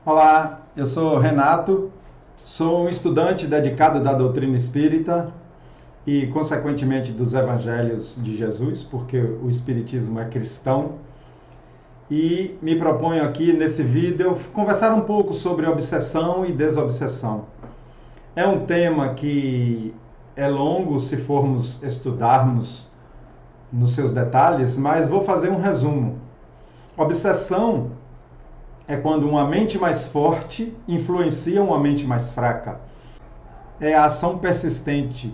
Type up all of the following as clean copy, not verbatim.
Olá, eu sou Renato, sou um estudante dedicado da doutrina espírita e, consequentemente, dos evangelhos de Jesus, porque o espiritismo é cristão. E me proponho aqui nesse vídeo conversar um pouco sobre obsessão e desobsessão. É um tema que é longo se formos estudarmos nos seus detalhes, mas vou fazer um resumo. Obsessão é quando uma mente mais forte influencia uma mente mais fraca. É a ação persistente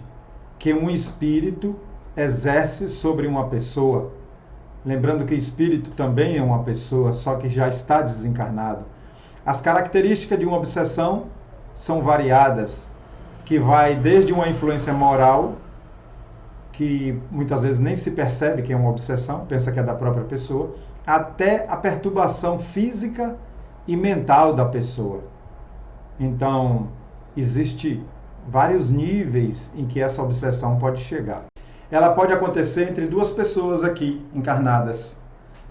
que um espírito exerce sobre uma pessoa. Lembrando que o espírito também é uma pessoa, só que já está desencarnado. As características de uma obsessão são variadas, que vai desde uma influência moral, que muitas vezes nem se percebe que é uma obsessão, pensa que é da própria pessoa, até a perturbação física e mental da pessoa. Então, existe vários níveis em que essa obsessão pode chegar. Ela pode acontecer entre duas pessoas aqui encarnadas.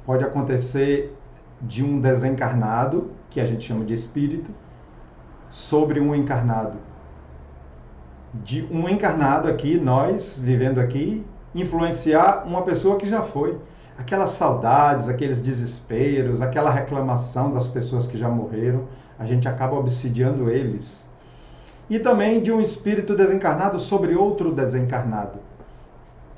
Pode acontecer de um desencarnado, que a gente chama de espírito, sobre um encarnado. De um encarnado aqui, nós vivendo aqui, influenciar uma pessoa que já foi. Aquelas saudades, aqueles desesperos, aquela reclamação das pessoas que já morreram, a gente acaba obsidiando eles. E também de um espírito desencarnado sobre outro desencarnado.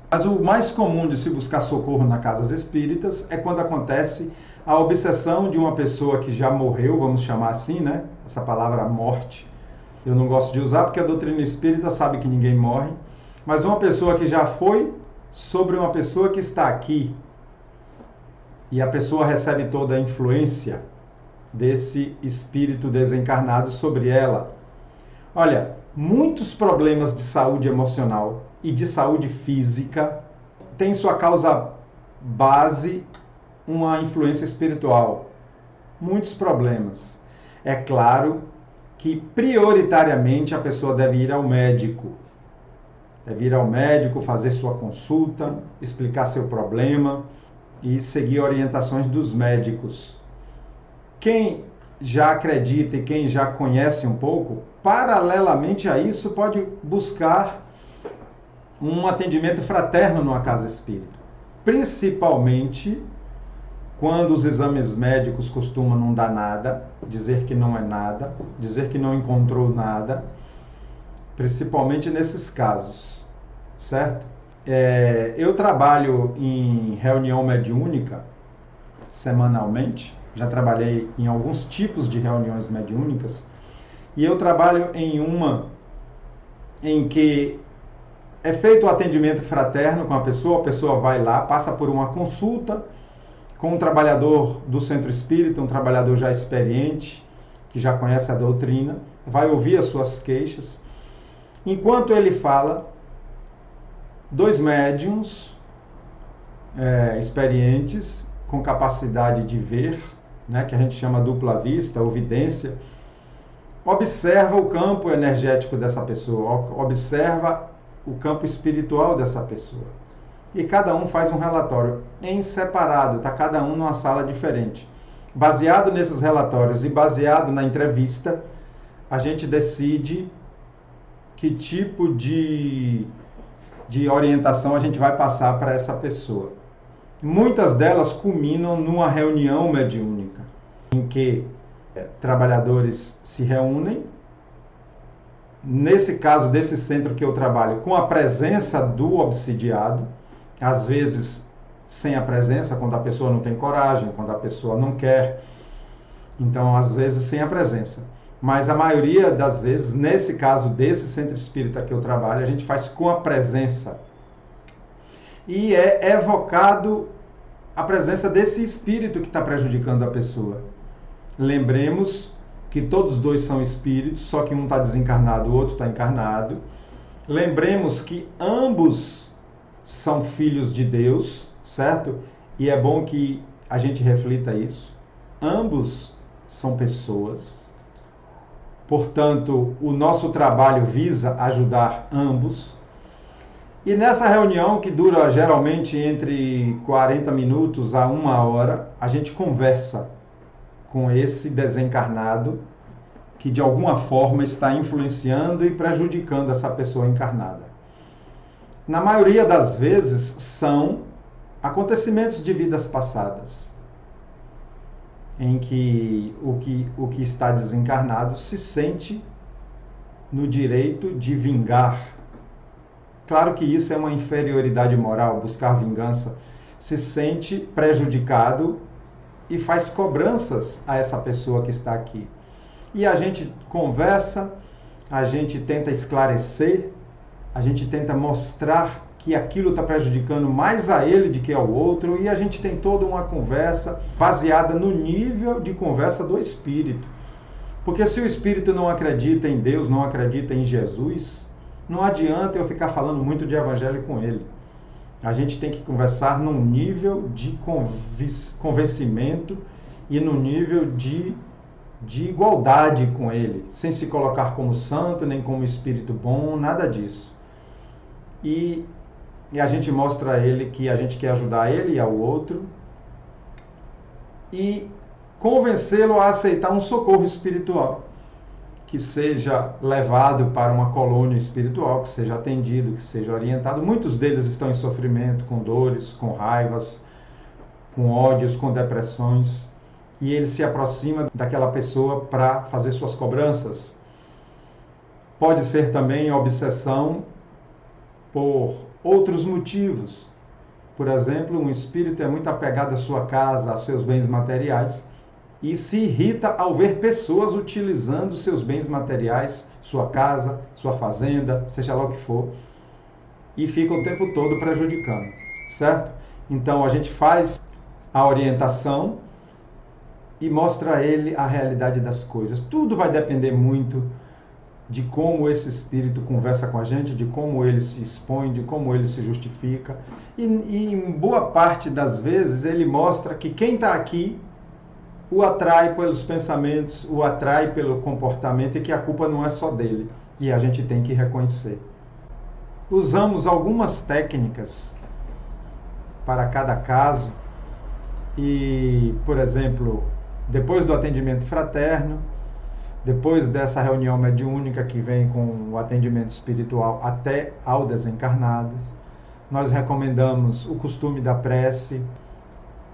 Mas o mais comum de se buscar socorro nas casas espíritas é quando acontece a obsessão de uma pessoa que já morreu, vamos chamar assim, né? Essa palavra morte, eu não gosto de usar porque a doutrina espírita sabe que ninguém morre, mas uma pessoa que já foi sobre uma pessoa que está aqui, e a pessoa recebe toda a influência desse espírito desencarnado sobre ela. Olha, muitos problemas de saúde emocional e de saúde física têm sua causa base uma influência espiritual. Muitos problemas. É claro que prioritariamente a pessoa deve ir ao médico. Deve ir ao médico, fazer sua consulta, explicar seu problema e seguir orientações dos médicos. Quem já acredita e quem já conhece um pouco, paralelamente a isso, pode buscar um atendimento fraterno numa casa espírita. Principalmente quando os exames médicos costumam não dar nada, dizer que não é nada, dizer que não encontrou nada, principalmente nesses casos, certo? Eu trabalho em reunião mediúnica semanalmente, já trabalhei em alguns tipos de reuniões mediúnicas, e eu trabalho em uma em que é feito o atendimento fraterno com a pessoa vai lá, passa por uma consulta com um trabalhador do centro espírita, um trabalhador já experiente, que já conhece a doutrina, vai ouvir as suas queixas. Enquanto ele fala, dois médiuns experientes, com capacidade de ver, né, que a gente chama dupla vista ou vidência, observa o campo energético dessa pessoa, observa o campo espiritual dessa pessoa. E cada um faz um relatório em separado, está cada um numa sala diferente. Baseado nesses relatórios e baseado na entrevista, a gente decide que tipo de orientação a gente vai passar para essa pessoa. Muitas delas culminam numa reunião mediúnica, em que trabalhadores se reúnem, nesse caso desse centro que eu trabalho, com a presença do obsidiado, às vezes sem a presença, quando a pessoa não tem coragem, quando a pessoa não quer, então às vezes sem a presença. Mas a maioria das vezes, nesse caso desse centro espírita que eu trabalho, a gente faz com a presença. E é evocado a presença desse espírito que está prejudicando a pessoa. Lembremos que todos dois são espíritos, só que um está desencarnado, o outro está encarnado. Lembremos que ambos são filhos de Deus, certo? E é bom que a gente reflita isso. Ambos são pessoas. Portanto, o nosso trabalho visa ajudar ambos. E nessa reunião, que dura geralmente entre 40 minutos a 1 hora, a gente conversa com esse desencarnado que de alguma forma está influenciando e prejudicando essa pessoa encarnada. Na maioria das vezes são acontecimentos de vidas passadas, em que o que está desencarnado se sente no direito de vingar. Claro que isso é uma inferioridade moral, buscar vingança. Se sente prejudicado e faz cobranças a essa pessoa que está aqui. E a gente conversa, a gente tenta esclarecer, a gente tenta mostrar que aquilo está prejudicando mais a ele do que ao outro, e a gente tem toda uma conversa baseada no nível de conversa do espírito. Porque se o espírito não acredita em Deus, não acredita em Jesus, não adianta eu ficar falando muito de evangelho com ele. A gente tem que conversar num nível de convencimento e num nível de igualdade com ele, sem se colocar como santo, nem como espírito bom, nada disso. E a gente mostra a ele que a gente quer ajudar ele e ao outro e convencê-lo a aceitar um socorro espiritual, que seja levado para uma colônia espiritual, que seja atendido, que seja orientado. Muitos deles estão em sofrimento, com dores, com raivas, com ódios, com depressões, e ele se aproxima daquela pessoa para fazer suas cobranças. Pode ser também obsessão por outros motivos. Por exemplo, um espírito é muito apegado à sua casa, aos seus bens materiais, e se irrita ao ver pessoas utilizando seus bens materiais, sua casa, sua fazenda, seja lá o que for, e fica o tempo todo prejudicando, certo? Então a gente faz a orientação e mostra a ele a realidade das coisas. Tudo vai depender muito de como esse espírito conversa com a gente, de como ele se expõe, de como ele se justifica. E em boa parte das vezes ele mostra que quem está aqui o atrai pelos pensamentos, o atrai pelo comportamento, e que a culpa não é só dele. E a gente tem que reconhecer. Usamos algumas técnicas para cada caso. E, por exemplo, depois do atendimento fraterno, depois dessa reunião mediúnica que vem com o atendimento espiritual até ao desencarnado, nós recomendamos o costume da prece,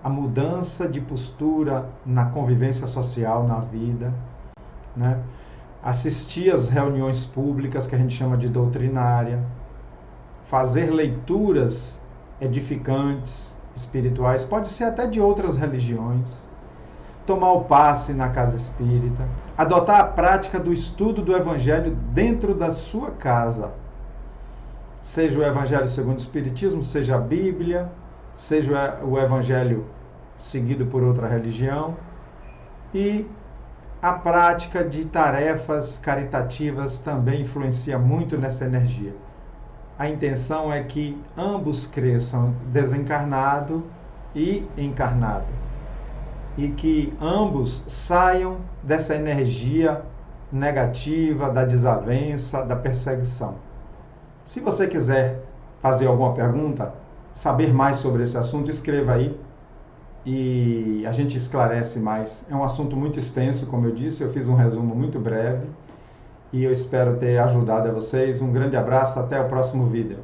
a mudança de postura na convivência social, na vida, né? Assistir às reuniões públicas, que a gente chama de doutrinária, fazer leituras edificantes, espirituais, pode ser até de outras religiões, tomar o passe na casa espírita, adotar a prática do estudo do evangelho dentro da sua casa, seja o evangelho segundo o espiritismo, seja a Bíblia, seja o evangelho seguido por outra religião, e a prática de tarefas caritativas também influencia muito nessa energia. A intenção é que ambos cresçam, desencarnado e encarnado, e que ambos saiam dessa energia negativa, da desavença, da perseguição. Se você quiser fazer alguma pergunta, saber mais sobre esse assunto, escreva aí e a gente esclarece mais. É um assunto muito extenso, como eu disse, eu fiz um resumo muito breve e eu espero ter ajudado a vocês. Um grande abraço, até o próximo vídeo.